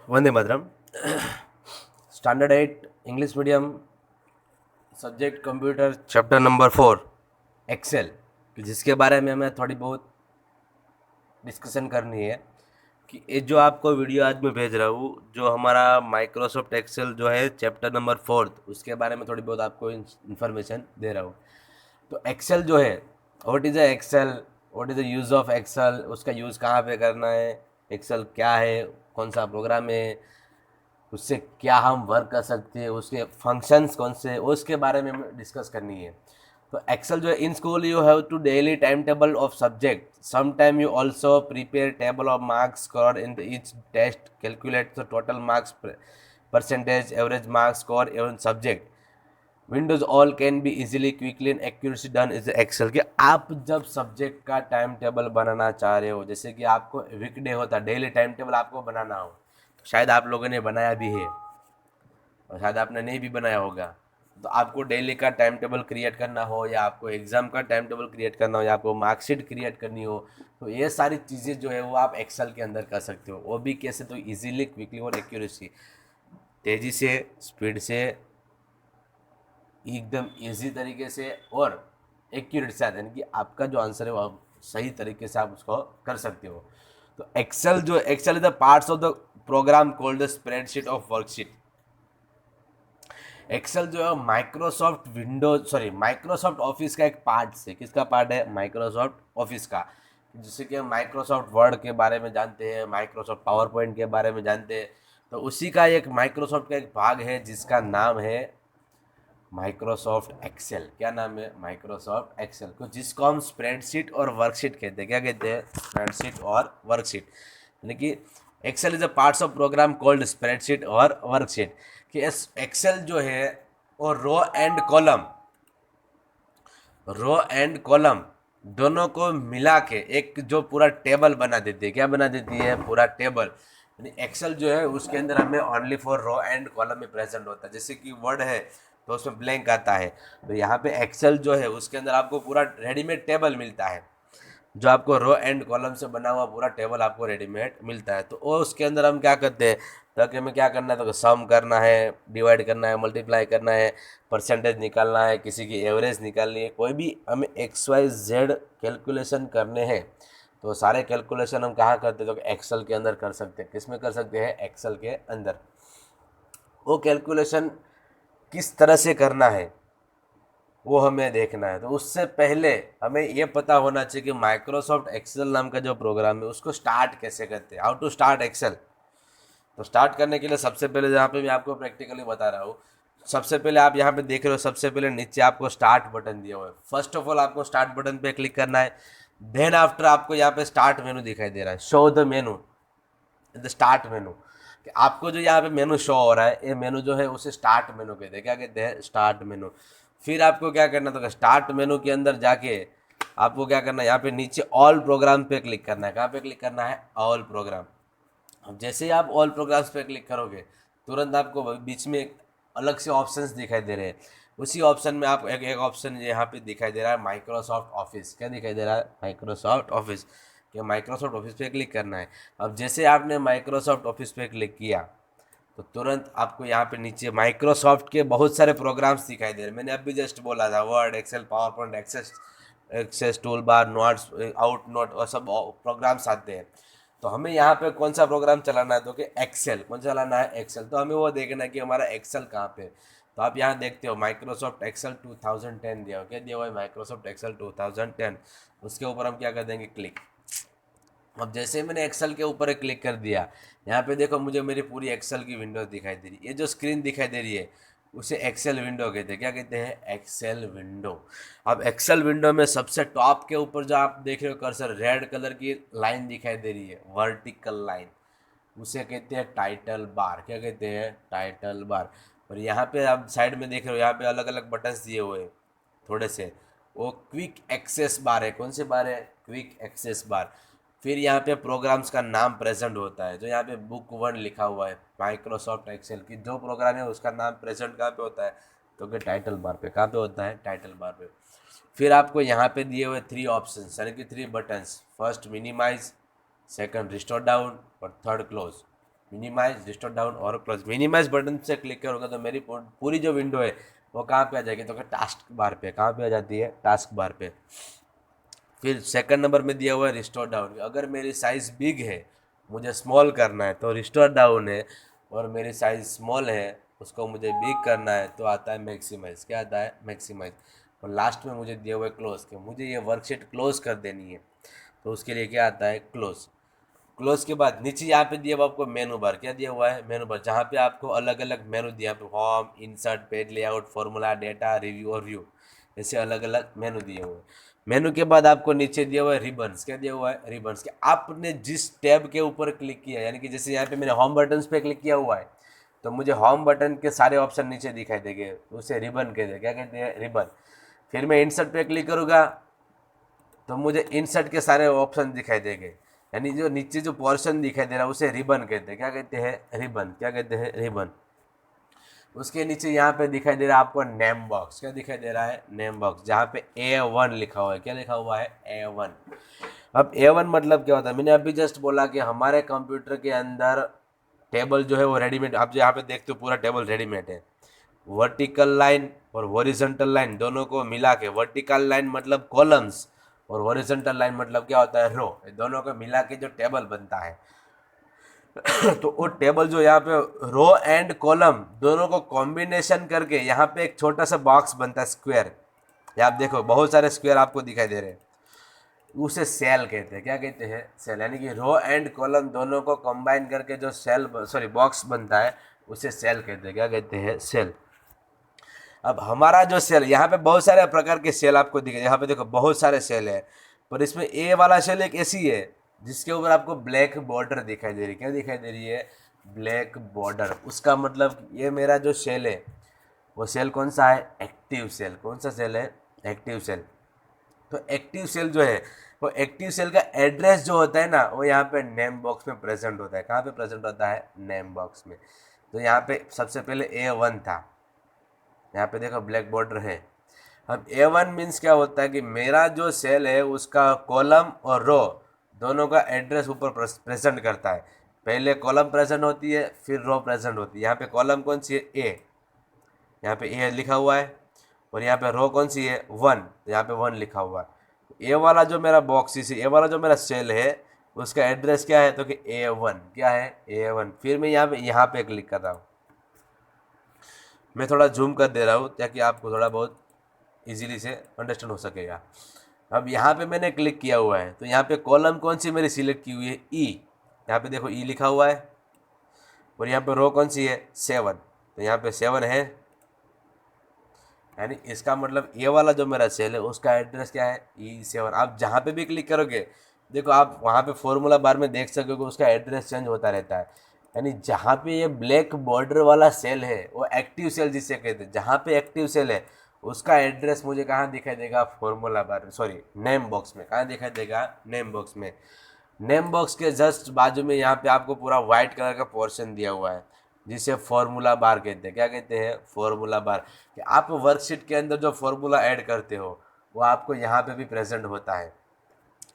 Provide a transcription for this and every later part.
वंदे मातरम। Standard 8 English medium, subject computer, chapter number 4 Excel, जिसके बारे में हमें थोड़ी बहुत डिस्कशन करनी है कि ये जो आपको वीडियो आज मैं भेज रहा हूँ, जो हमारा माइक्रोसॉफ्ट एक्सेल जो है चैप्टर नंबर 4, उसके बारे में थोड़ी बहुत आपको इन्फॉर्मेशन दे रहा हूँ। तो एक्सेल जो है, what is Excel, what is the use of Excel, उसका यूज़ कहाँ पे करना है, एक्सेल क्या है, कौन सा प्रोग्राम है, उससे क्या हम वर्क कर सकते हैं, उसके फंक्शंस कौन से, उसके बारे में हमें डिस्कस करनी है। तो एक्सेल जो है, in school you have to daily time table of subject, some time you also prepare table of marks score in each test, calculate the total marks, percentage, average marks score एवं subject, windows all can be easily quickly and accuracy done is Excel. कि आप जब subject का time table बनाना चाह रहे हो, जैसे कि आपको वीकडे होता है, डेली टाइम टेबल आपको बनाना हो, तो शायद आप लोगों ने बनाया भी है और शायद आपने नहीं भी बनाया होगा। तो आपको डेली का टाइम टेबल क्रिएट करना हो, या आपको एग्जाम का टाइम टेबल क्रिएट करना हो, या आपको मार्कशीट क्रिएट करनी हो, तो ये सारी चीज़ें जो है वो आप एक्सेल के अंदर कर सकते हो। वो भी कैसे, तो इजीली, क्विकली और एक्यूरेसी, तेज़ी से, स्पीड से, एकदम इजी तरीके से और एक्यूरेट से आता है, यानी कि आपका जो आंसर है वो आप सही तरीके से आप उसको कर सकते हो। तो Excel is the parts of the program called the spreadsheet of worksheet. Excel जो है Microsoft Windows, sorry, Microsoft Office का एक पार्ट है। किसका पार्ट है? माइक्रोसॉफ्ट ऑफिस का। जैसे कि हम माइक्रोसॉफ्ट वर्ड के बारे में जानते हैं, माइक्रोसॉफ्ट पावर पॉइंट के बारे में जानते हैं, तो उसी का एक माइक्रोसॉफ्ट का एक भाग है जिसका नाम है माइक्रोसॉफ्ट एक्सेल। क्या नाम है? माइक्रोसॉफ्ट एक्सेल को, जिसको हम स्प्रेडशीट और वर्कशीट कहते हैं। क्या कहते हैं? स्प्रेडशीट और वर्कशीट। यानी कि Excel is a parts of program called spreadsheet और वर्कशीट। कि एक्सेल जो है वो रो एंड कॉलम दोनों को मिला के एक जो पूरा टेबल बना देती है। क्या बना देती है? पूरा टेबल। यानी एक्सेल जो है उसके अंदर हमें only for row and column में प्रेजेंट होता है। जैसे कि वर्ड है तो उसमें ब्लैंक आता है, तो यहाँ पे एक्सेल जो है उसके अंदर आपको पूरा रेडीमेड टेबल मिलता है, जो आपको रो एंड कॉलम से बना हुआ पूरा टेबल आपको रेडीमेड मिलता है। तो वो उसके अंदर हम क्या करते हैं, ताकि हमें क्या करना है, तो सम करना है, डिवाइड करना है, मल्टीप्लाई करना है, परसेंटेज निकालना है, किसी की एवरेज निकालनी है, कोई भी हमें एक्स वाई जेड कैलकुलेशन करने हैं, तो सारे कैलकुलेशन हम कहाँ करते हैं? तो एक्सेल के अंदर कर सकते हैं। किस में कर सकते हैं? एक्सेल के अंदर। वो कैलकुलेशन किस तरह से करना है वो हमें देखना है। तो उससे पहले हमें ये पता होना चाहिए कि माइक्रोसॉफ्ट एक्सेल नाम का जो प्रोग्राम है उसको स्टार्ट कैसे करते हैं, हाउ टू स्टार्ट एक्सेल। तो स्टार्ट करने के लिए सबसे पहले, जहाँ पे मैं आपको प्रैक्टिकली बता रहा हूँ, सबसे पहले आप यहाँ पे देख रहे हो, सबसे पहले नीचे आपको स्टार्ट बटन दिया हुआ है। फर्स्ट ऑफ ऑल आपको स्टार्ट बटन पे क्लिक करना है। देन आफ्टर आपको यहाँ पे स्टार्ट मेनू दिखाई दे रहा है, show the menu, the start menu. कि आपको जो यहाँ पे मेनू शो हो रहा है, ये मेनू जो है उसे स्टार्ट मेनू कहते हैं। क्या कहते हैं? Start menu. फिर आपको क्या करना है, तो स्टार्ट मेनू के अंदर जाके आपको क्या करना है, यहाँ पे नीचे ऑल प्रोग्राम पे क्लिक करना है। कहाँ पे क्लिक करना है? All programme. अब जैसे ही आप ऑल प्रोग्राम्स पे क्लिक करोगे, तुरंत आपको बीच में एक अलग से ऑप्शंस दिखाई दे रहे हैं। उसी ऑप्शन में आप एक एक ऑप्शन यहाँ पे दिखाई दे रहा है, माइक्रोसॉफ्ट ऑफिस। क्या दिखाई दे रहा है? Microsoft office. क्या माइक्रोसॉफ्ट ऑफिस पे क्लिक करना है। अब जैसे आपने माइक्रोसॉफ्ट ऑफिस पे क्लिक किया, तो तुरंत आपको यहाँ पे नीचे माइक्रोसॉफ्ट के बहुत सारे प्रोग्राम्स दिखाई दे रहे हैं। मैंने अभी जस्ट बोला था, Word, Excel, PowerPoint, Access, Access toolbar, notes, out note, और सब प्रोग्राम्स आते हैं। तो हमें यहाँ पे कौन सा प्रोग्राम चलाना है? तो कि एक्सेल। कौन सा चलाना है? एक्सेल। तो हमें वो देखना है कि हमारा एक्सेल कहाँ पे है। तो आप यहाँ देखते हो माइक्रोसॉफ्ट एक्सेल 2010 दिया हो। क्या दिया हुआ है? Microsoft Excel 2010। उसके ऊपर हम क्या कर देंगे? क्लिक। अब जैसे ही मैंने एक्सेल के ऊपर क्लिक कर दिया, यहाँ पे देखो मुझे मेरी पूरी एक्सेल की विंडो दिखाई दे रही है। ये जो स्क्रीन दिखाई दे रही है उसे एक्सेल विंडो कहते हैं। क्या कहते हैं? Excel window. अब एक्सेल विंडो में सबसे टॉप के ऊपर जो आप देख रहे हो कर्सर, रेड कलर की लाइन दिखाई दे रही है, वर्टिकल लाइन, उसे कहते हैं टाइटल बार। क्या कहते हैं? Title bar. और यहाँ पे आप साइड में देख रहे हो, यहाँ पे अलग अलग बटन्स दिए हुए हैं थोड़े से, वो क्विक एक्सेस बार है। कौन से बार है? क्विक एक्सेस बार। फिर यहाँ पे प्रोग्राम्स का नाम प्रेजेंट होता है, जो यहाँ पे बुक 1 लिखा हुआ है माइक्रोसॉफ्ट एक्सेल की, जो प्रोग्राम है उसका नाम प्रेजेंट कहाँ पे होता है? तो कि टाइटल बार पे। कहाँ पे होता है? टाइटल बार पे। फिर आपको यहाँ पे दिए हुए 3 ऑप्शन, यानी कि 3 buttons, first minimise, second restore down और third close. Minimise, restore down और क्लोज। मिनिमाइज बटन से क्लिक करोगे तो मेरी पूरी जो विंडो है वो कहाँ पे आ जाएगी, तो टास्क बार पे। कहाँ पे आ जाती है, टास्क बार पे। फिर सेकंड नंबर में दिया हुआ है रिस्टोर डाउन। अगर मेरी साइज़ बिग है, मुझे स्मॉल करना है तो रिस्टोर डाउन है, और मेरी साइज़ स्मॉल है उसको मुझे बिग करना है तो आता है मैक्सिमाइज। क्या आता है, मैक्सिमाइज। और लास्ट में मुझे दिया हुआ है क्लोज, कि मुझे ये वर्कशीट क्लोज कर देनी है तो उसके लिए क्या आता है, क्लोज। क्लोज के बाद नीचे यहाँ पे दिया हुआ आपको मेनू बार। क्या दिया हुआ है, मेनू बार, जहाँ पे आपको अलग अलग मेनू दिया पे home, insert, page layout, formula, data, review और व्यू, ऐसे अलग अलग मेनू दिए हुए हैं। मेनू के बाद आपको नीचे दिया हुआ है रिबन्स। क्या दिया हुआ है, रिबन्स। के आपने जिस टैब के ऊपर क्लिक किया, यानी कि जैसे यहाँ पे मैंने होम बटन पे क्लिक किया हुआ है तो मुझे होम बटन के सारे ऑप्शन नीचे दिखाई देंगे, उसे रिबन कहते हैं। क्या कहते हैं, रिबन। फिर मैं इंसर्ट पे क्लिक करूँगा तो मुझे इंसर्ट के सारे ऑप्शन दिखाई देंगे, यानी जो नीचे जो पोर्शन दिखाई दे रहा है उसे रिबन कहते हैं। क्या कहते हैं, रिबन। क्या कहते हैं, रिबन। उसके नीचे यहाँ पे दिखाई दे रहा है आपको नेम बॉक्स। क्या दिखाई दे रहा है, नेम बॉक्स, जहाँ पे A1 लिखा हुआ है। क्या लिखा हुआ है, A1। अब A1 मतलब क्या होता है, मैंने अभी जस्ट बोला कि हमारे कंप्यूटर के अंदर टेबल जो है वो रेडीमेड, आप जो यहाँ पे देखते हो पूरा टेबल रेडीमेड है। वर्टिकल लाइन और हॉरिजॉन्टल लाइन दोनों को मिला के, वर्टिकल लाइन मतलब कॉलम्स और हॉरिजॉन्टल लाइन मतलब क्या होता है, रो, दोनों को मिला के जो टेबल बनता है तो वो टेबल जो यहाँ पे रो एंड कॉलम दोनों को कॉम्बिनेशन करके यहाँ पे एक छोटा सा बॉक्स बनता है, स्क्वायर। ये आप देखो बहुत सारे स्क्वायर आपको दिखाई दे रहे हैं, उसे सेल कहते हैं। क्या कहते हैं, सेल। यानी कि रो एंड कॉलम दोनों को कंबाइन करके जो सेल, सॉरी, बॉक्स बनता है उसे सेल कहते हैं। क्या कहते हैं, सेल। अब हमारा जो सेल, यहाँ पे बहुत सारे प्रकार के सेल आपको दिखे, यहाँ पे देखो बहुत सारे सेल है, पर इसमें ए वाला सेल एक ऐसी है जिसके ऊपर आपको ब्लैक बॉर्डर दिखाई दे रही है। क्या दिखाई दे रही है, ब्लैक बॉर्डर। उसका मतलब ये मेरा जो सेल है वो सेल कौन सा है, एक्टिव सेल। कौन सा सेल है, एक्टिव सेल। तो एक्टिव सेल जो है वो एक्टिव सेल का एड्रेस जो होता है ना वो यहाँ पे नेम बॉक्स में प्रेजेंट होता है। कहाँ पे प्रेजेंट होता है, नेम बॉक्स में। तो यहाँ पे सबसे पहले A1 था, यहाँ पे देखो ब्लैक बॉर्डर है। अब A1 मीन्स क्या होता है कि मेरा जो सेल है उसका कॉलम और रो दोनों का एड्रेस ऊपर प्रेजेंट करता है। पहले कॉलम प्रेजेंट होती है, फिर रो प्रेजेंट होती है। यहाँ पे कॉलम कौन सी है, ए, यहाँ पे ए लिखा हुआ है, और यहाँ पे रो कौन सी है, 1, तो यहाँ पे 1 लिखा हुआ है। ए वाला जो मेरा बॉक्स, इसी ए वाला जो मेरा सेल है उसका एड्रेस क्या है, तो कि A1। क्या है, A1। फिर मैं यहाँ पे क्लिक कर रहा हूँ। मैं थोड़ा जूम कर दे रहा हूँ ताकि आपको थोड़ा बहुत इजीली से अंडरस्टैंड हो सकेगा। अब यहाँ पे मैंने क्लिक किया हुआ है तो यहाँ पे कॉलम कौन सी मेरी सिलेक्ट की हुई है, ई। यहाँ पे देखो ई लिखा हुआ है, और यहाँ पे रो कौन सी है, 7, तो यहाँ पे 7 है। यानी इसका मतलब ये वाला जो मेरा सेल है उसका एड्रेस क्या है, E7। आप जहाँ पे भी क्लिक करोगे देखो, आप वहाँ पे फॉर्मूला बार में देख सकोगे उसका एड्रेस चेंज होता रहता है। यानी जहाँ पे ये ब्लैक बॉर्डर वाला सेल है वो एक्टिव सेल जिसे कहते हैं। जहाँ पे एक्टिव सेल है उसका एड्रेस मुझे कहाँ दिखाई देगा, formula bar, sorry, name box में। कहाँ दिखाई देगा, नेम बॉक्स में। नेम बॉक्स के जस्ट बाजू में यहाँ पे आपको पूरा वाइट कलर का पोर्शन दिया हुआ है जिसे फॉर्मूला बार कहते हैं। क्या कहते हैं, फॉर्मूला बार। कि आप वर्कशीट के अंदर जो फॉर्मूला ऐड करते हो वो आपको यहाँ पे भी प्रेजेंट होता है।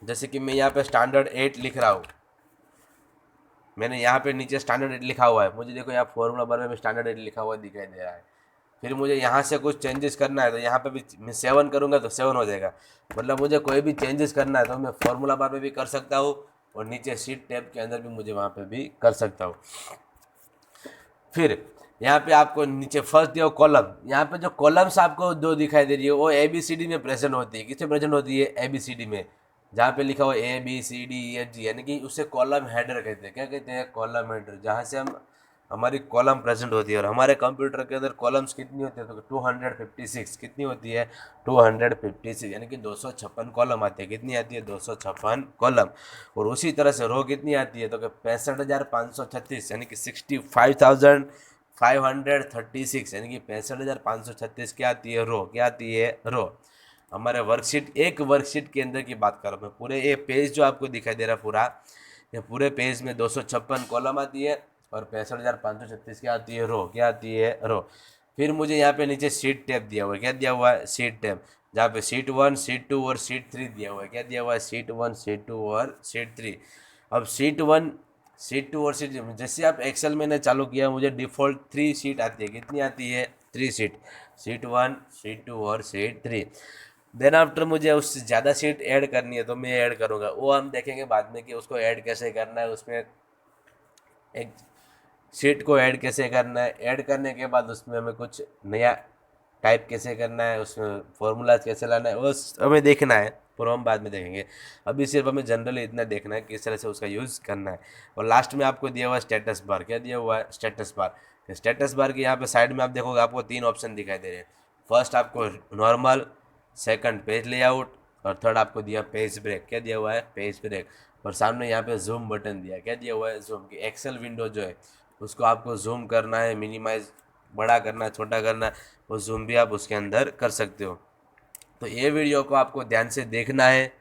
जैसे कि मैं यहाँ पे स्टैंडर्ड 8 लिख रहा हूँ, मैंने यहाँ पे नीचे स्टैंडर्ड 8 लिखा हुआ है, मुझे देखो यहाँ फॉर्मूला बार में स्टैंडर्ड 8 लिखा हुआ दिखाई दे रहा है। फिर मुझे यहाँ से कुछ चेंजेस करना है तो यहाँ पे भी मैं 7 करूँगा तो 7 हो जाएगा। मतलब मुझे कोई भी चेंजेस करना है तो मैं फॉर्मूला बार में भी कर सकता हूँ, और नीचे शीट टैब के अंदर भी मुझे वहाँ पे भी कर सकता हूँ। फिर यहाँ पे आपको नीचे फर्स्ट दिया कॉलम, यहाँ पे जो कॉलम्स आपको दो दिखाई दे रही है वो ABCD में प्रेजेंट होती है। किसमें प्रेजेंट होती है, ABCD में। जहाँ पे लिखा हुआ ABCDEFG, यानी कि उसे कॉलम हेडर कहते हैं। क्या कहते हैं, कॉलम हेडर, जहाँ से हम हमारी कॉलम प्रेजेंट होती है। और हमारे कंप्यूटर के अंदर कॉलम्स कितनी होती है, तो 256। कितनी होती है, 256, यानी कि 256 कॉलम आती है। कितनी आती है, 256 कॉलम। और उसी तरह से रो कितनी आती है, तो 65,536, यानी कि 65,536, यानी कि 65,536 क्या आती है, रो। क्या आती है, रो। हमारे वर्कशीट, एक वर्कशीट के अंदर की बात करूँ मैं, पूरे ये पेज जो आपको दिखाई दे रहा है पूरा, ये पूरे पेज में 256 कॉलम आती है और 65,536 क्या आती है, रो। क्या आती है, रो। फिर मुझे यहाँ पे नीचे सीट टैब दिया हुआ है। क्या दिया हुआ है, सीट टैब, जहाँ पे सीट 1, सीट 2 और सीट 3 दिया हुआ है। क्या दिया हुआ है, सीट 1, सीट 2 और सीट 3। अब सीट 1 शीट 2 और शीट, जैसे आप एक्सेल मैंने चालू किया मुझे डिफ़ॉल्ट 3 शीट आती है। कितनी आती है? 3 शीट, शीट 1, शीट 2 और शीट 3। देन आफ्टर मुझे उससे ज़्यादा शीट ऐड करनी है तो मैं ऐड करूँगा, वो हम देखेंगे बाद में कि उसको ऐड कैसे करना है। उसमें एक शीट को ऐड कैसे करना है, ऐड करने के बाद उसमें हमें कुछ नया टाइप कैसे करना है, उसमें फॉर्मूलाज कैसे लाना है, वो हमें देखना है, पर हम बाद में देखेंगे। अभी सिर्फ हमें जनरली इतना देखना है किस तरह से उसका यूज़ करना है। और लास्ट में आपको दिया हुआ है स्टेटस बार। क्या दिया हुआ है? Status bar. स्टेटस बार के यहाँ पे साइड में आप देखोगे आपको 3 ऑप्शन दिखाई दे रहे हैं। फर्स्ट आपको नॉर्मल, सेकंड पेज लेआउट और थर्ड आपको दिया पेज ब्रेक। क्या दिया हुआ है? Page break. और सामने यहाँ पे जूम बटन दिया। क्या दिया हुआ है? जूम की एक्सेल विंडो जो है उसको आपको जूम करना है, मिनिमाइज, बड़ा करना है, छोटा करना है, वो जूम भी आप उसके अंदर कर सकते हो। तो ये वीडियो को आपको ध्यान से देखना है,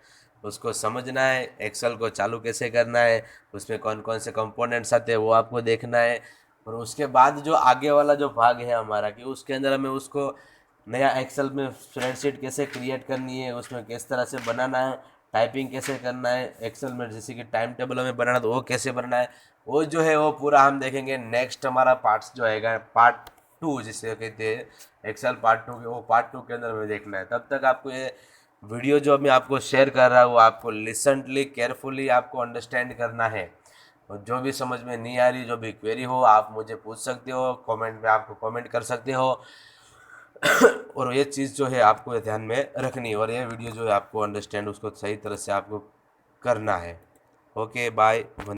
उसको समझना है, एक्सेल को चालू कैसे करना है, उसमें कौन कौन से कंपोनेंट्स आते हैं वो आपको देखना है। और उसके बाद जो आगे वाला जो भाग है हमारा, कि उसके अंदर हमें उसको नया एक्सेल में स्प्रेडशीट कैसे क्रिएट करनी है, उसमें किस तरह से बनाना है, टाइपिंग कैसे करना है एक्सेल में, जैसे कि टाइम टेबल हमें बनाना तो वो कैसे बनाना है, वो जो है वो पूरा हम देखेंगे नेक्स्ट। हमारा पार्ट्स जो आएगा पार्ट 2 जिसे कहते हैं एक्सेल पार्ट 2 के, वो पार्ट 2 के अंदर हमें देखना है। तब तक आपको ये वीडियो जो मैं आपको शेयर कर रहा हूँ वो आपको लिसनली केयरफुली आपको अंडरस्टैंड करना है। और जो भी समझ में नहीं आ रही, जो भी क्वेरी हो आप मुझे पूछ सकते हो, कमेंट में आपको कमेंट कर सकते हो। और ये चीज़ जो है आपको ध्यान में रखनी है, और ये वीडियो जो है आपको अंडरस्टैंड उसको सही तरह से आपको करना है। Okay bye.